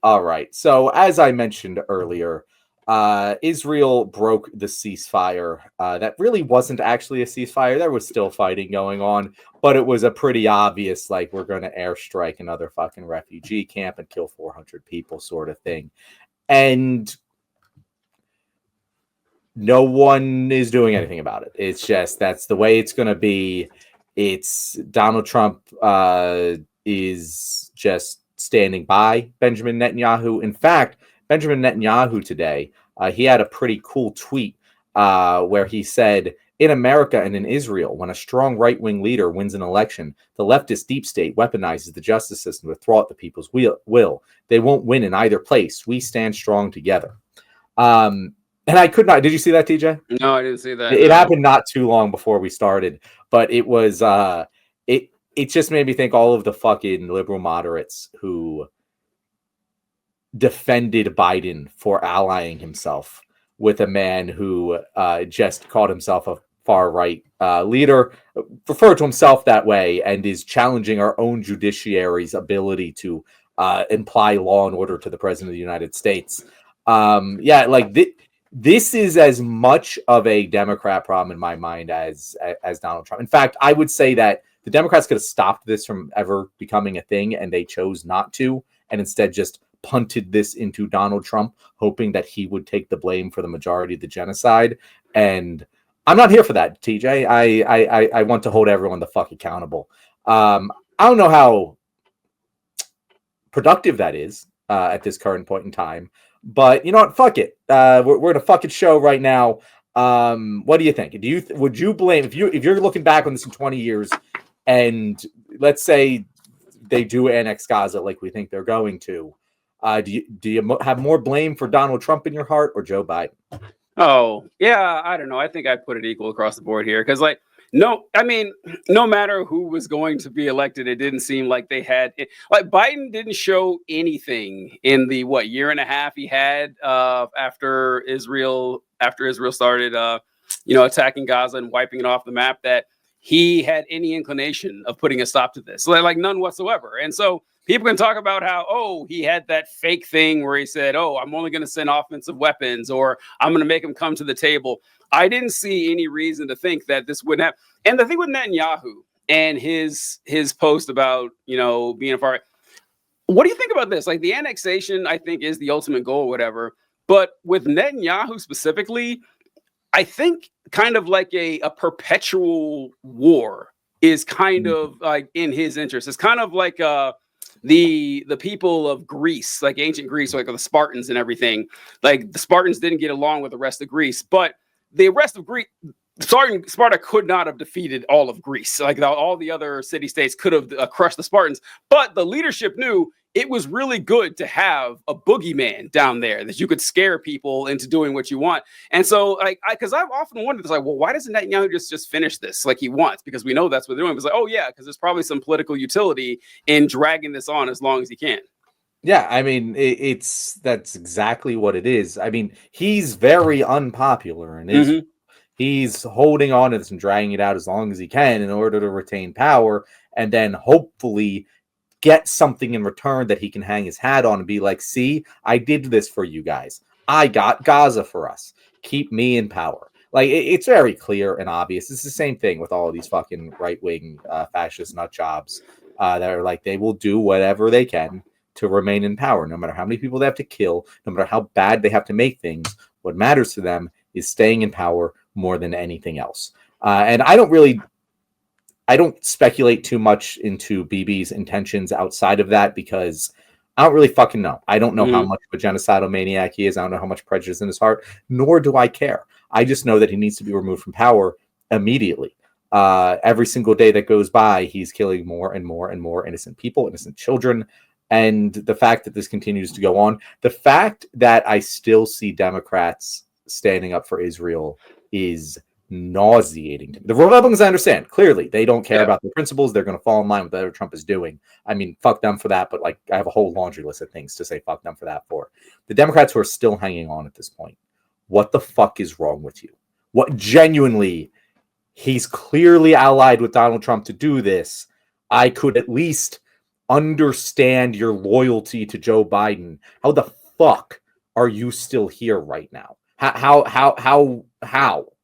All right. So as I mentioned earlier, Israel broke the ceasefire. That really wasn't actually a ceasefire. There was still fighting going on, but it was a pretty obvious, like, we're going to airstrike another fucking refugee camp and kill 400 people sort of thing. And no one is doing anything about it. It's just, that's the way it's going to be. It's Donald Trump is just standing by Benjamin Netanyahu. In fact, Benjamin Netanyahu today, he had a pretty cool tweet where he said, in America and in Israel, when a strong right-wing leader wins an election, the leftist deep state weaponizes the justice system to thwart the people's will. They won't win in either place. We stand strong together. And I could not. Did you see that, TJ? No, I didn't see that. It happened not too long before we started, but it was it just made me think all of the fucking liberal moderates who defended Biden for allying himself with a man who just called himself a far right leader, referred to himself that way, and is challenging our own judiciary's ability to imply law and order to the president of the United States. This is as much of a Democrat problem in my mind as Donald Trump. In fact, I would say that the Democrats could have stopped this from ever becoming a thing, and they chose not to, and instead just punted this into Donald Trump, hoping that he would take the blame for the majority of the genocide. And I'm not here for that, TJ. I want to hold everyone the fuck accountable. I don't know how productive that is at this current point in time. But you know what? Fuck it. We're in a fucking show right now. What do you think? Would you blame if you're looking back on this in 20 years, and let's say they do annex Gaza like we think they're going to? Do you have more blame for Donald Trump in your heart or Joe Biden? Oh yeah, I don't know. I think I put it equal across the board here because no matter who was going to be elected, it didn't seem like they had Biden didn't show anything in the year and a half he had after Israel started attacking Gaza and wiping it off the map that he had any inclination of putting a stop to this, like none whatsoever. And so people can talk about how, he had that fake thing where he said, I'm only going to send offensive weapons, or I'm going to make them come to the table. I didn't see any reason to think that this wouldn't happen. And the thing with Netanyahu and his post about, being a far right, what do you think about this? Like, the annexation, I think, is the ultimate goal or whatever. But with Netanyahu specifically, I think kind of like a perpetual war is kind of like in his interest. It's kind of like the people of Greece, like ancient Greece, like the Spartans and everything. Like, the Spartans didn't get along with the rest of Greece, but the rest of Greece, Sparta could not have defeated all of Greece. Like, all the other city-states could have crushed the Spartans, but the leadership knew it was really good to have a boogeyman down there that you could scare people into doing what you want. And so, because I've often wondered, why doesn't Netanyahu just finish this like he wants? Because we know that's what they're doing. It's because there's probably some political utility in dragging this on as long as he can. Yeah, I mean, that's exactly what it is. I mean, he's very unpopular and he's holding on to this and dragging it out as long as he can in order to retain power, and then hopefully get something in return that he can hang his hat on and be like, see, I did this for you guys. I got Gaza for us. Keep me in power. Like, it's very clear and obvious. It's the same thing with all of these fucking right-wing fascist nut jobs that are like, they will do whatever they can to remain in power, no matter how many people they have to kill, no matter how bad they have to make things. What matters to them is staying in power more than anything else. And I don't speculate too much into BB's intentions outside of that, because I don't really fucking know. I don't know how much of a genocidal maniac he is. I don't know how much prejudice in his heart, nor do I care. I just know that he needs to be removed from power immediately. Every single day that goes by, he's killing more and more and more innocent people, innocent children. And the fact that this continues to go on, the fact that I still see Democrats standing up for Israel is nauseating to me. The Republicans, I understand, clearly they don't care about their principles. They're going to fall in line with whatever Trump is doing. I mean, fuck them for that, but I have a whole laundry list of things to say fuck them for that for. The Democrats who are still hanging on at this point, what the fuck is wrong with you? What genuinely, he's clearly allied with Donald Trump to do this. I could at least understand your loyalty to Joe Biden, how the fuck are you still here right now? How?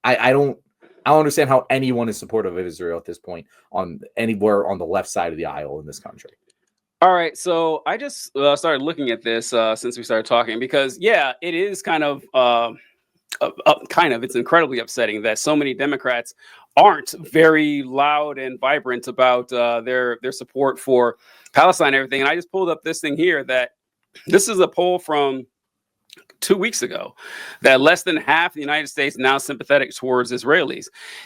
I don't understand how anyone is supportive of Israel at this point on anywhere on the left side of the aisle in this country. All right, so I just started looking at this since we started talking because, yeah, it is kind of it's incredibly upsetting that so many Democrats aren't very loud and vibrant about their support for Palestine and everything. And I just pulled up this thing here that this is a poll from 2 weeks ago that less than half the United States now sympathetic towards Israelis.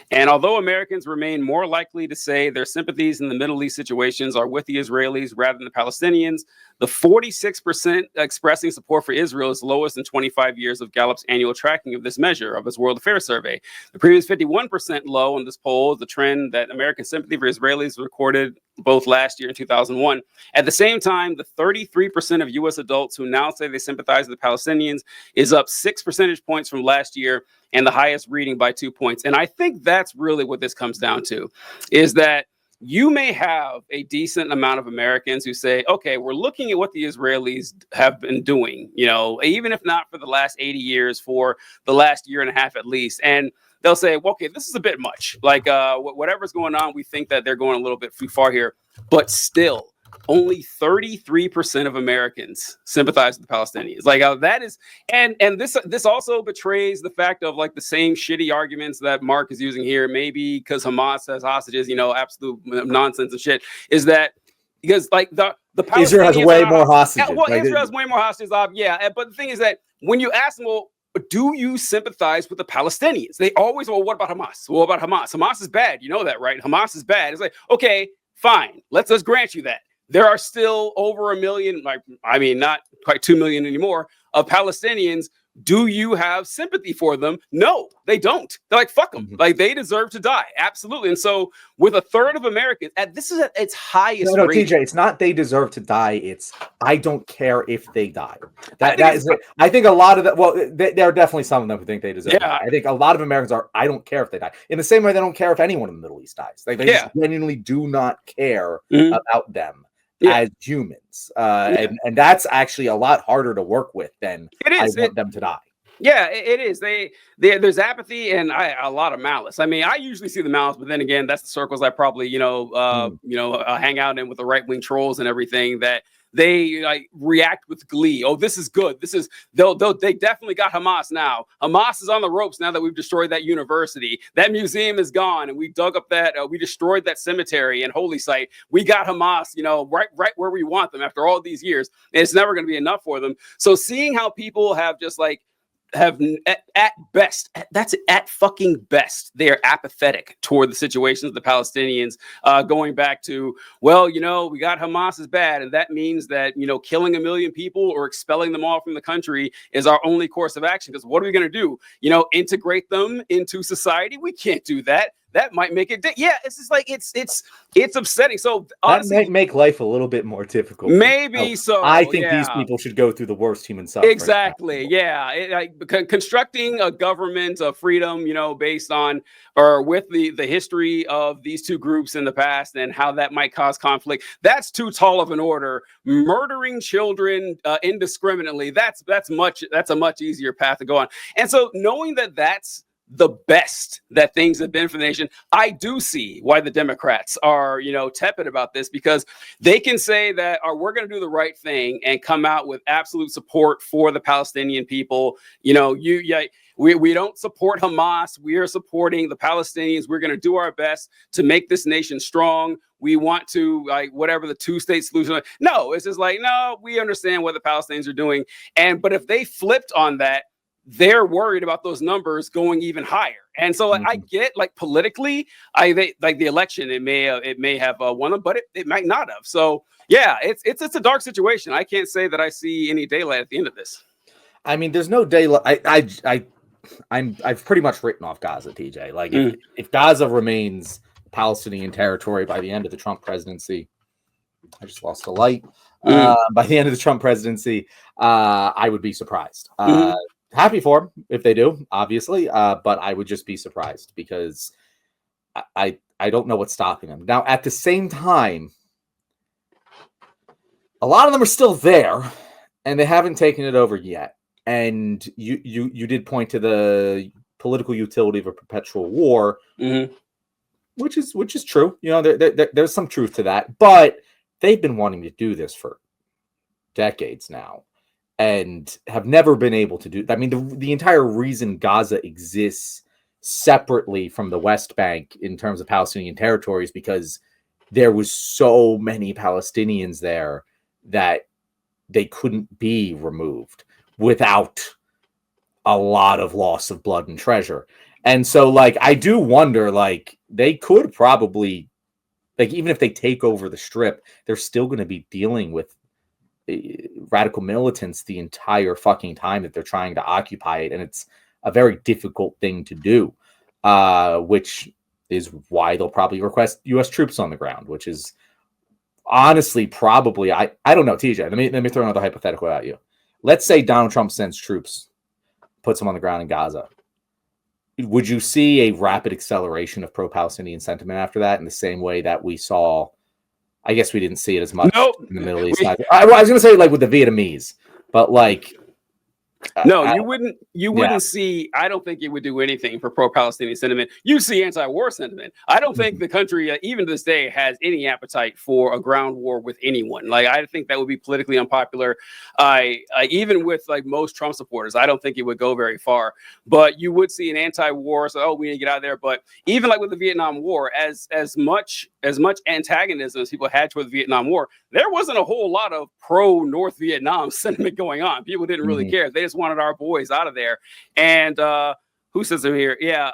And although Americans remain more likely to say their sympathies in the Middle East situations are with the Israelis rather than the Palestinians, the 46% expressing support for Israel is lowest in 25 years of Gallup's annual tracking of this measure of its World Affairs Survey. The previous 51% low in this poll is the trend that American sympathy for Israelis recorded both last year and 2001. At the same time, the 33% of U.S. adults who now say they sympathize with the Palestinians is up 6 percentage points from last year and the highest reading by 2 points. And I think that's really what this comes down to, is that you may have a decent amount of Americans who say, okay, we're looking at what the Israelis have been doing, even if not for the last 80 years, for the last year and a half at least. And they'll say, well, okay, this is a bit much. Like whatever's going on, we think that they're going a little bit too far here. But still, only 33% of Americans sympathize with the Palestinians. Like that is, and this also betrays the fact of like the same shitty arguments that Mark is using here. Maybe because Hamas has hostages, absolute nonsense and shit. Is that because like the Palestinians Israel has way more hostages. Well, Israel has way more hostages. Yeah, but the thing is that when you ask them, well, do you sympathize with the Palestinians? They always, well, what about Hamas? Well, what about Hamas? Hamas is bad. You know that, right? Hamas is bad. It's like, okay, fine. Let's grant you that. There are still over 1 million, not quite 2 million anymore, of Palestinians. Do you have sympathy for them? No, they don't. They're like, fuck them. Like, they deserve to die. Absolutely. And so with a third of Americans, this is at its highest rate. TJ, it's not they deserve to die. It's I don't care if they die. I think a lot of that, well, there are definitely some of them who think they deserve to die. I think a lot of Americans are, I don't care if they die. In the same way, they don't care if anyone in the Middle East dies. They just genuinely do not care about them as humans. And that's actually a lot harder to work with than I want them to die. Yeah, it is. There's apathy and a lot of malice. I mean, I usually see the malice, but then again, that's the circles I probably, hang out in with the right-wing trolls and everything, that they like react with glee. Oh, this is good. They definitely got Hamas now. Hamas is on the ropes now that we've destroyed that university. That museum is gone, and we dug up we destroyed that cemetery and holy site. We got Hamas, right where we want them after all these years. And it's never going to be enough for them. So seeing how people have just like, at best, that's at fucking best, they are apathetic toward the situations of the Palestinians, going back to, well, we got Hamas is bad, and that means that killing 1 million people or expelling them all from the country is our only course of action, because what are we going to do, integrate them into society? We can't do that. That might make it. It's just like it's upsetting. So honestly, that might make life a little bit more difficult. Maybe so. I think these people should go through the worst human suffering. Exactly. Yeah. Constructing a government of freedom, based on or with the history of these two groups in the past and how that might cause conflict. That's too tall of an order. Murdering children indiscriminately. That's a much easier path to go on. And so knowing that that's the best that things have been for the nation, I do see why the Democrats are, tepid about this, because they can say that, we're going to do the right thing and come out with absolute support for the Palestinian people. We don't support Hamas. We are supporting the Palestinians. We're going to do our best to make this nation strong. We want to, whatever the two-state solution. No, it's just like, no, we understand what the Palestinians are doing. But if they flipped on that, they're worried about those numbers going even higher. And so I get, like, politically, the election, it may have won them, but it might not have. So yeah, it's a dark situation. I can't say that I see any daylight at the end of this. I mean, there's no daylight. I've pretty much written off Gaza, TJ. Like, if Gaza remains Palestinian territory by the end of the Trump presidency, I just lost a light. By the end of the Trump presidency, I would be surprised. Happy for them if they do, obviously, but I would just be surprised, because I don't know what's stopping them. Now, at the same time, a lot of them are still there, and they haven't taken it over yet. And you did point to the political utility of a perpetual war, which is true. You know, there's some truth to that, but they've been wanting to do this for decades now and have never been able to do. I mean, the entire reason Gaza exists separately from the West Bank in terms of Palestinian territories, because there was so many Palestinians there that they couldn't be removed without a lot of loss of blood and treasure. And so, like, I do wonder, like, they could probably, like, even if they take over the Strip, they're still going to be dealing with radical militants the entire fucking time that they're trying to occupy it. And it's a very difficult thing to do, which is why they'll probably request U.S. troops on the ground, which is honestly probably, I don't know, TJ, let me throw another hypothetical at you. Let's say Donald Trump sends troops, puts them on the ground in Gaza. Would you see a rapid acceleration of pro-Palestinian sentiment after that, in the same way that we saw? I guess we didn't see it as much in the Middle East. I was going to say, like, with the Vietnamese, but like, no, you wouldn't see. I don't think it would do anything for pro-Palestinian sentiment. You see anti-war sentiment. I don't think the country, even to this day, has any appetite for a ground war with anyone. Like, I think that would be politically unpopular. Even with like most Trump supporters, I don't think it would go very far. But you would see an anti-war. So, oh, we need to get out of there. But even like with the Vietnam War, as much antagonism as people had toward the Vietnam War, there wasn't a whole lot of pro-North Vietnam sentiment going on. People didn't really care. They just wanted our boys out of there. And who says them here? Yeah,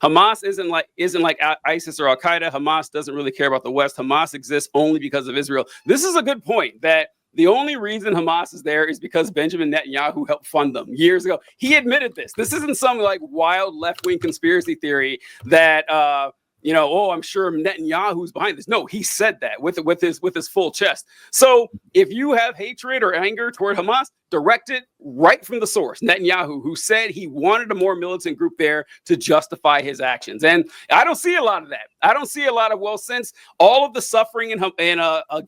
Hamas isn't like ISIS or Al Qaeda. Hamas doesn't really care about the West. Hamas exists only because of Israel. This is a good point, that the only reason Hamas is there is because Benjamin Netanyahu helped fund them years ago. He admitted this. This isn't some like wild left-wing conspiracy theory that I'm sure Netanyahu's behind this. No, he said that with his full chest. So if you have hatred or anger toward Hamas, direct it right from the source, Netanyahu, who said he wanted a more militant group there to justify his actions. And I don't see a lot of that. I don't see a lot of, well, since all of the suffering in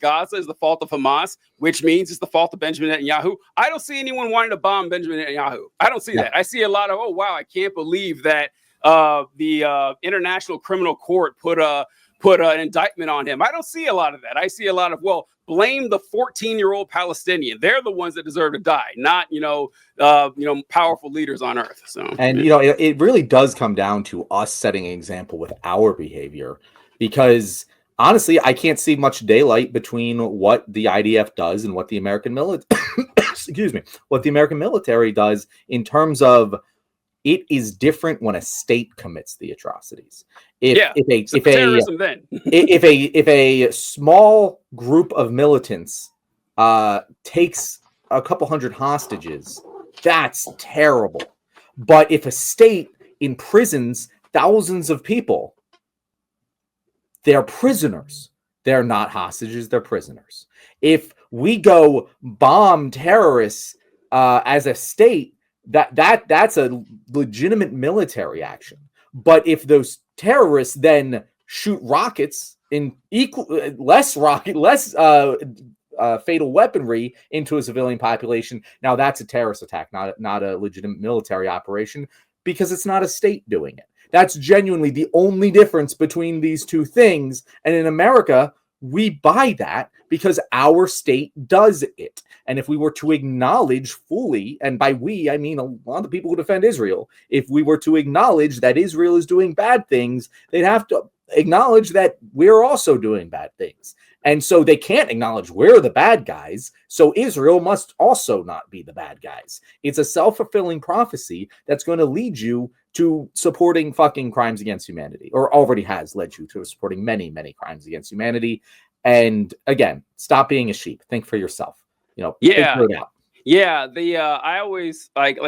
Gaza is the fault of Hamas, which means it's the fault of Benjamin Netanyahu, I don't see anyone wanting to bomb Benjamin Netanyahu. I don't see that. I see a lot of, oh, wow, I can't believe that the International Criminal Court put an indictment on him. I don't see a lot of that. I see a lot of, well, blame the 14-year-old Palestinian. They're the ones that deserve to die, not powerful leaders on earth. So, and it really does come down to us setting an example with our behavior, because honestly, I can't see much daylight between what the IDF does and what the American military does in terms of. It is different when a state commits the atrocities. If a small group of militants takes a couple hundred hostages, that's terrible. But if a state imprisons thousands of people, they're prisoners. They're not hostages, they're prisoners. If we go bomb terrorists as a state, that's a legitimate military action. But if those terrorists then shoot rockets in less fatal weaponry into a civilian population, now that's a terrorist attack, not a legitimate military operation, because it's not a state doing it. That's genuinely the only difference between these two things. And in America, we buy that because our state does it. And if we were to acknowledge fully, and by we, I mean a lot of the people who defend Israel, if we were to acknowledge that Israel is doing bad things, they'd have to acknowledge that we're also doing bad things. And so they can't acknowledge we're the bad guys, so Israel must also not be the bad guys. It's a self-fulfilling prophecy that's going to lead you to supporting fucking crimes against humanity, or already has led you to supporting many, many crimes against humanity. And again, stop being a sheep. Think for yourself. Figure it out. Yeah, I always like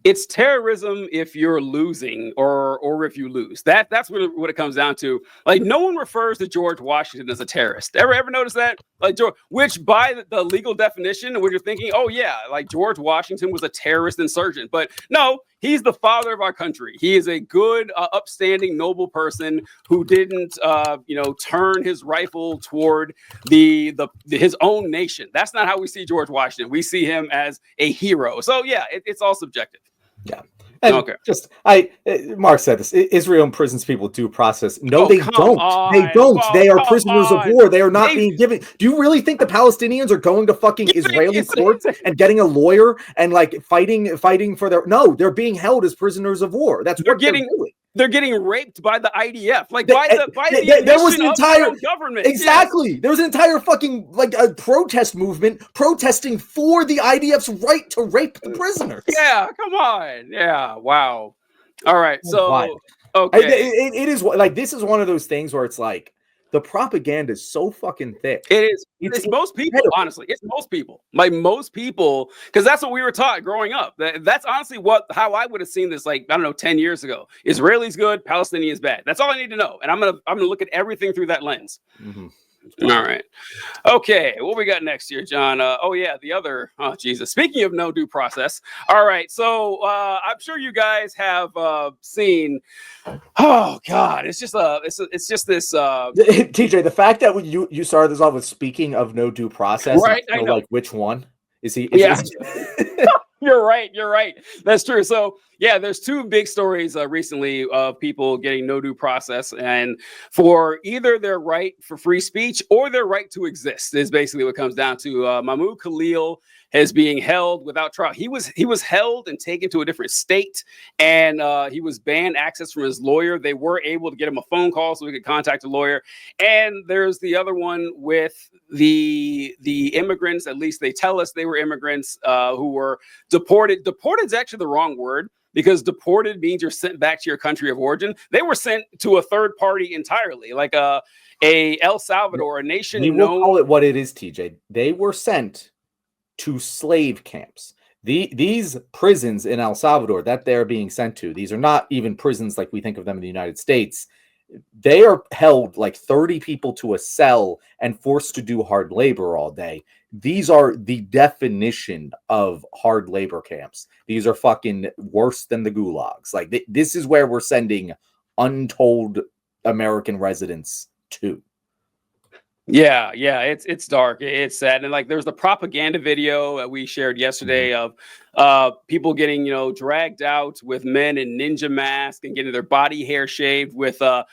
it's terrorism if you're losing or if you lose. That's what it comes down to. Like, no one refers to George Washington as a terrorist. Ever notice that? Like, which by the legal definition, when you're thinking, oh yeah, like George Washington was a terrorist insurgent, but no, he's the father of our country. He is a good, upstanding, noble person who didn't, turn his rifle toward his own nation. That's not how we see George Washington. We see him as a hero. So yeah, it's all subjective. Yeah. And okay. Mark said this. Israel imprisons people due process. No, they don't. They don't. Oh, they are prisoners of war. They are not being given. Do you really think the Palestinians are going to fucking Israeli courts and getting a lawyer and like fighting for their? No, they're being held as prisoners of war. That's what they're doing. They're getting raped by the IDF, like by the there was an entire government. Exactly. Yes. There was an entire fucking like a protest movement protesting for the IDF's right to rape the prisoners. Yeah, come on. Yeah, wow. All right, so okay, it is like this is one of those things where it's like the propaganda is so fucking thick. It is. It's most people, honestly. It's most people. Like most people, because that's what we were taught growing up. That's honestly how I would have seen this, like, I don't know, 10 years ago. Israelis good, Palestinians bad. That's all I need to know. And I'm gonna look at everything through that lens. Mm-hmm. All right. Okay. What we got next here, John? Jesus. Speaking of no due process. All right. So I'm sure you guys have seen. Oh God, it's just this. TJ, the fact that you started this off with speaking of no due process, right? I know. Like which one is he? You're right. That's true. So yeah, there's two big stories recently of people getting no due process, and for either their right for free speech or their right to exist is basically what it comes down to. Mahmoud Khalil is being held without trial. He was held and taken to a different state, and he was banned access from his lawyer. They were able to get him a phone call so we could contact a lawyer. And there's the other one with the immigrants. At least they tell us they were immigrants who were deported. Deported is actually the wrong word, because deported means you're sent back to your country of origin. They were sent to a third party entirely, like a El Salvador, a nation. We will call it what it is, TJ. They were sent to slave camps. These prisons in El Salvador that they're being sent to, these are not even prisons like we think of them in the United States. They are held like 30 people to a cell and forced to do hard labor all day. These are the definition of hard labor camps. These are fucking worse than the gulags. Like this is where we're sending untold American residents to. Yeah, it's dark. It's sad. And like there's the propaganda video that we shared yesterday of people getting, dragged out with men in ninja masks and getting their body hair shaved with down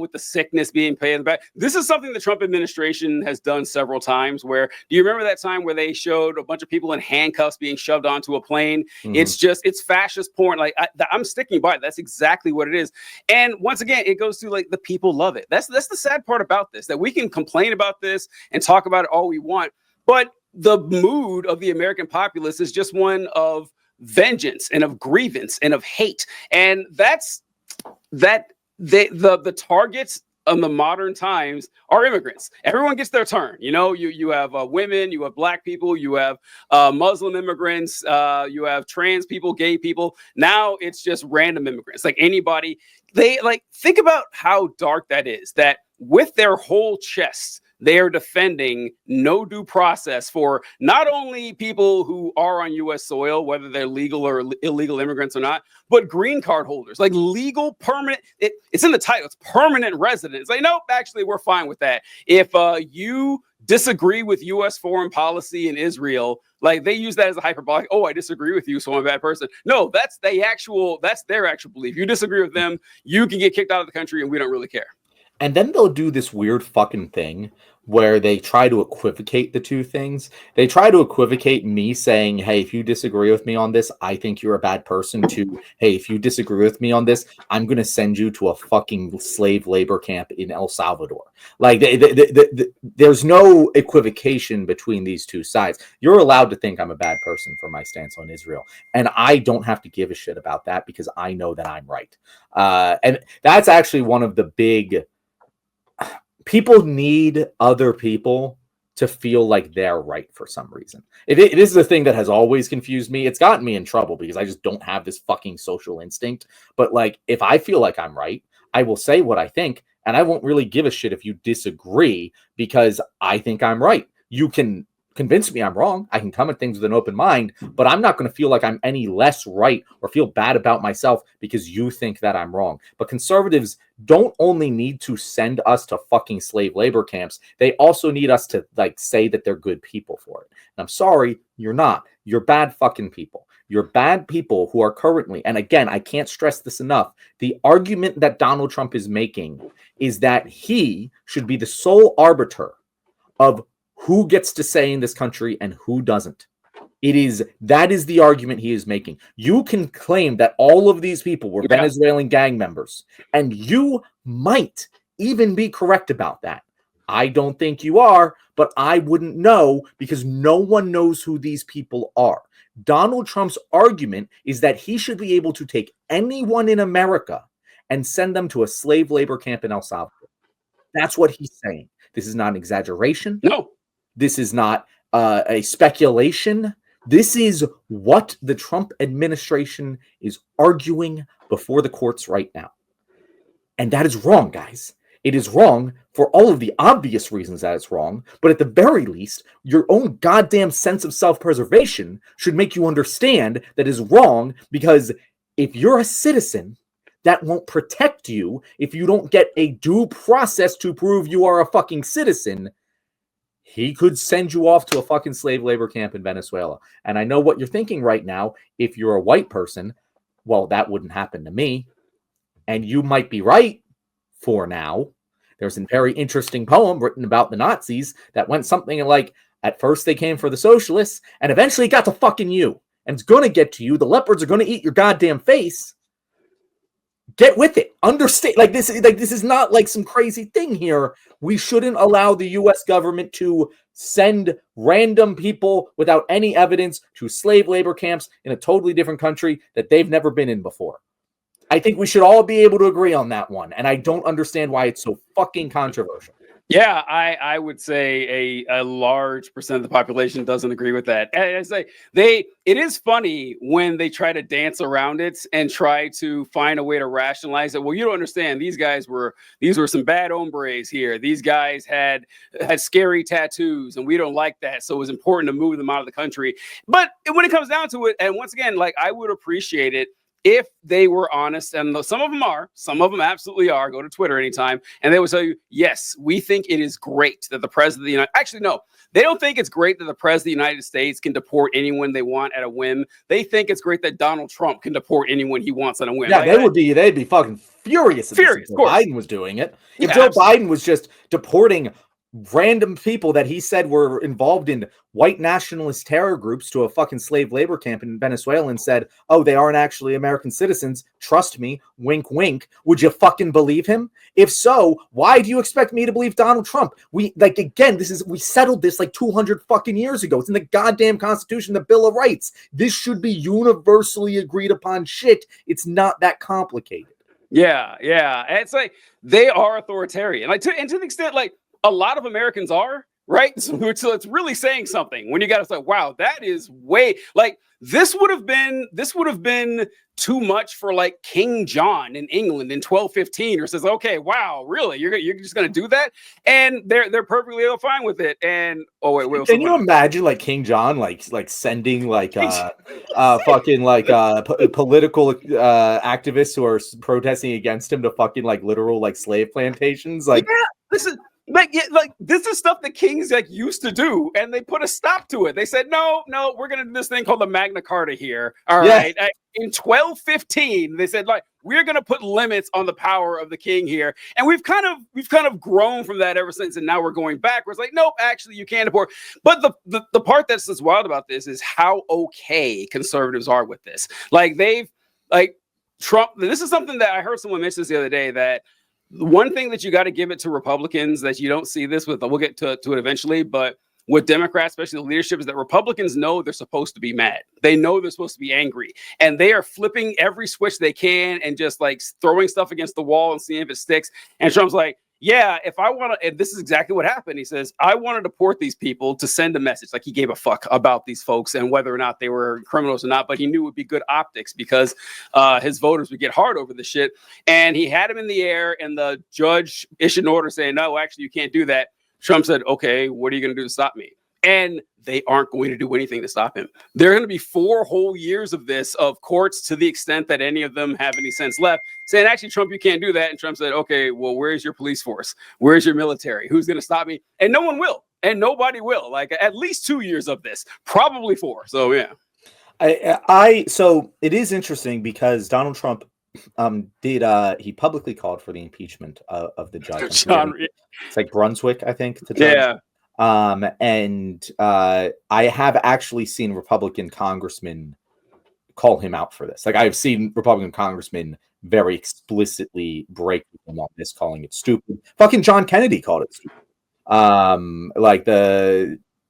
with the sickness being paid in the back. This is something the Trump administration has done several times. Where, do you remember that time where they showed a bunch of people in handcuffs being shoved onto a plane? Mm-hmm. It's fascist porn. Like I'm sticking by it. That's exactly what it is. And once again, it goes to like the people love it. That's the sad part about this, that we can complain about this and talk about it all we want, but the mood of the American populace is just one of vengeance and of grievance and of hate. And that's the targets of the modern times are immigrants. Everyone gets their turn. You have women, you have black people, you have Muslim immigrants, you have trans people, gay people. Now it's just random immigrants, like anybody. They think about how dark that is, that with their whole chest, they are defending no due process for not only people who are on U.S. soil, whether they're legal or illegal immigrants or not, but green card holders, like legal permanent. It's in the title. It's permanent residents. Like, nope, actually, we're fine with that. If you disagree with U.S. foreign policy in Israel, like they use that as a hyperbolic. Oh, I disagree with you, so I'm a bad person. No, that's their actual belief. You disagree with them, you can get kicked out of the country, and we don't really care. And then they'll do this weird fucking thing where they try to equivocate the two things. They try to equivocate me saying, hey, if you disagree with me on this, I think you're a bad person, to, hey, if you disagree with me on this, I'm going to send you to a fucking slave labor camp in El Salvador. Like, there's no equivocation between these two sides. You're allowed to think I'm a bad person for my stance on Israel. And I don't have to give a shit about that because I know that I'm right. And that's actually one of the big... People need other people to feel like they're right for some reason. It is the thing that has always confused me. It's gotten me in trouble because I just don't have this fucking social instinct. But like, if I feel like I'm right, I will say what I think, and I won't really give a shit if you disagree because I think I'm right. You can convince me I'm wrong. I can come at things with an open mind, but I'm not going to feel like I'm any less right or feel bad about myself because you think that I'm wrong. But conservatives don't only need to send us to fucking slave labor camps. They also need us to like say that they're good people for it. And I'm sorry, you're not. You're bad fucking people. You're bad people who are currently, and again, I can't stress this enough, the argument that Donald Trump is making is that he should be the sole arbiter of who gets to say in this country and who doesn't. That is the argument he is making. You can claim that all of these people were Venezuelan gang members, and you might even be correct about that. I don't think you are, but I wouldn't know because no one knows who these people are. Donald Trump's argument is that he should be able to take anyone in America and send them to a slave labor camp in El Salvador. That's what he's saying. This is not an exaggeration. No. This is not a speculation. This is what the Trump administration is arguing before the courts right now. And that is wrong, guys. It is wrong for all of the obvious reasons that it's wrong, but at the very least, your own goddamn sense of self-preservation should make you understand that is wrong, because if you're a citizen, that won't protect you if you don't get a due process to prove you are a fucking citizen. He could send you off to a fucking slave labor camp in Venezuela. And I know what you're thinking right now. If you're a white person, well, that wouldn't happen to me. And you might be right for now. There's a very interesting poem written about the Nazis that went something like, at first they came for the socialists, and eventually it got to fucking you. And it's going to get to you. The leopards are going to eat your goddamn face. Get with it. Understand. This is not like some crazy thing here. We shouldn't allow the U.S. government to send random people without any evidence to slave labor camps in a totally different country that they've never been in before. I think we should all be able to agree on that one. And I don't understand why it's so fucking controversial. Yeah, I would say a large percent of the population doesn't agree with that. I say it is funny when they try to dance around it and try to find a way to rationalize it. Well, you don't understand. These were some bad hombres here. These guys had scary tattoos, and we don't like that. So it was important to move them out of the country. But when it comes down to it, and once again, like, I would appreciate it if they were honest, and some of them absolutely are. Go to Twitter anytime, and they will tell you, yes, we think it is great that the president of the United... Actually, no, they don't think it's great that the president of the United States can deport anyone they want at a whim. They think it's great that Donald Trump can deport anyone he wants on a whim. Yeah, they'd be fucking furious if Joe Biden was doing it. If Joe Biden was just deporting random people that he said were involved in white nationalist terror groups to a fucking slave labor camp in Venezuela and said, oh, they aren't actually American citizens, trust me, wink, wink, would you fucking believe him? If so, why do you expect me to believe Donald Trump? We settled this like 200 fucking years ago. It's in the goddamn Constitution, the Bill of Rights. This should be universally agreed upon shit. It's not that complicated. Yeah. It's like they are authoritarian. Like, and to the extent, like, a lot of Americans are, right? So it's really saying something when you got to say, wow, that is way, like, this would have been too much for like King John in England in 1215, or says, okay, wow, really? You're just going to do that? And they're perfectly fine with it. And can you imagine like King John, like sending like fucking like political activists who are protesting against him to fucking like literal like slave plantations? Like, yeah, this is stuff the kings like used to do, and they put a stop to it. They said, no, we're gonna do this thing called the Magna Carta here. All right. In 1215, they said, like, we're gonna put limits on the power of the king here. And we've kind of grown from that ever since, and now we're going backwards. Like, nope, actually you can't deport. But the part that's just wild about this is how okay conservatives are with this. Like, Trump, this is something that I heard someone mention this the other day, that one thing that you got to give it to Republicans that you don't see this with, we'll get to it eventually, but with Democrats, especially the leadership, is that Republicans know they're supposed to be mad. They know they're supposed to be angry, and they are flipping every switch they can and just like throwing stuff against the wall and seeing if it sticks. And Trump's like, yeah, if I want to, and this is exactly what happened. He says, I want to deport these people to send a message. Like, he gave a fuck about these folks and whether or not they were criminals or not, but he knew it would be good optics because his voters would get hard over the shit. And he had him in the air, and the judge issued an order saying, no, actually, you can't do that. Trump said, okay, what are you going to do to stop me? And they aren't going to do anything to stop him. There are going to be 4 whole years of this, of courts, to the extent that any of them have any sense left, saying, actually, Trump, you can't do that. And Trump said, okay, well, where's your police force? Where's your military? Who's going to stop me? And no one will. And nobody will. Like, at least 2 years of this, probably 4. So, yeah. So it is interesting because Donald Trump he publicly called for the impeachment of the judge. It's like Brunswick, I think, to judge. Yeah. And I have actually seen Republican congressmen call him out for this. Like, I've seen Republican congressmen very explicitly break him on this, calling it stupid. Fucking John Kennedy called it stupid.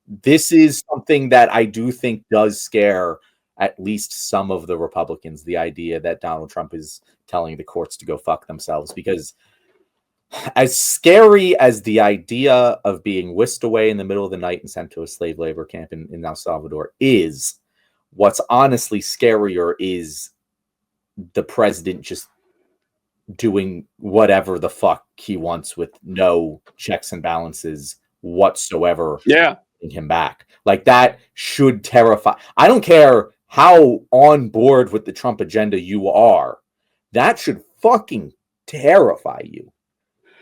This is something that I do think does scare at least some of the Republicans, the idea that Donald Trump is telling the courts to go fuck themselves, because as scary as the idea of being whisked away in the middle of the night and sent to a slave labor camp in El Salvador is, what's honestly scarier is the president just doing whatever the fuck he wants with no checks and balances whatsoever. Yeah. Him back. Like, that should terrify. I don't care how on board with the Trump agenda you are. That should fucking terrify you.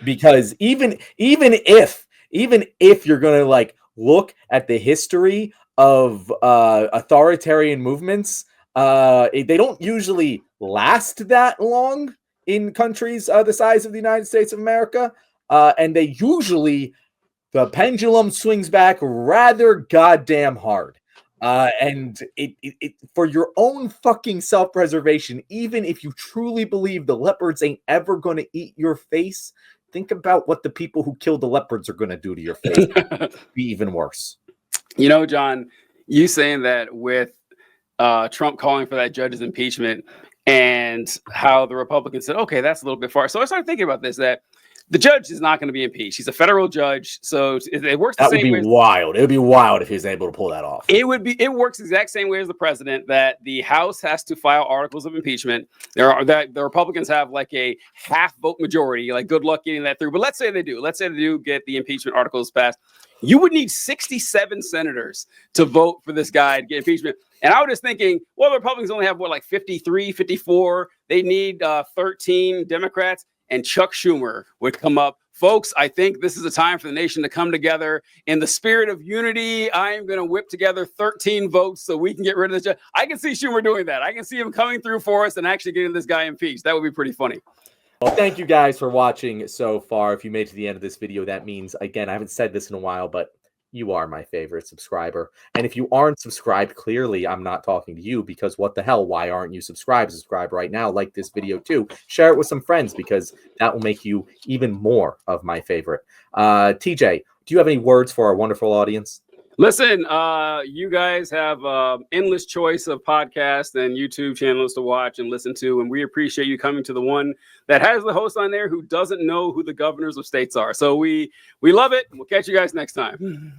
Because even if you're going to like look at the history of authoritarian movements, they don't usually last that long in countries the size of the United States of America. And they usually, the pendulum swings back rather goddamn hard. And it for your own fucking self-preservation, even if you truly believe the leopards ain't ever going to eat your face, think about what the people who killed the leopards are going to do to your face. Be even worse. You know, John, you saying that with Trump calling for that judge's impeachment and how the Republicans said, okay, that's a little bit far. So I started thinking about this, that the judge is not going to be impeached. He's a federal judge, so it works the same way. That would be wild. It would be wild if he was able to pull that off. It works the exact same way as the president, that the House has to file articles of impeachment. The Republicans have like a half vote majority. Like, good luck getting that through. But let's say they do. Let's say they do get the impeachment articles passed. You would need 67 senators to vote for this guy to get impeachment. And I was just thinking, well, the Republicans only have, 53, 54. They need 13 Democrats. And Chuck Schumer would come up. Folks, I think this is a time for the nation to come together. In the spirit of unity, I am going to whip together 13 votes so we can get rid of this judge. I can see Schumer doing that. I can see him coming through for us and actually getting this guy impeached. That would be pretty funny. Well, thank you guys for watching so far. If you made it to the end of this video, that means, again, I haven't said this in a while, but you are my favorite subscriber. And if you aren't subscribed, clearly I'm not talking to you, because what the hell? Why aren't you subscribed? Subscribe right now. Like this video too. Share it with some friends, because that will make you even more of my favorite. TJ, do you have any words for our wonderful audience? Listen, you guys have endless choice of podcasts and YouTube channels to watch and listen to, and we appreciate you coming to the one that has the host on there who doesn't know who the governors of states are. So we love it. We'll catch you guys next time.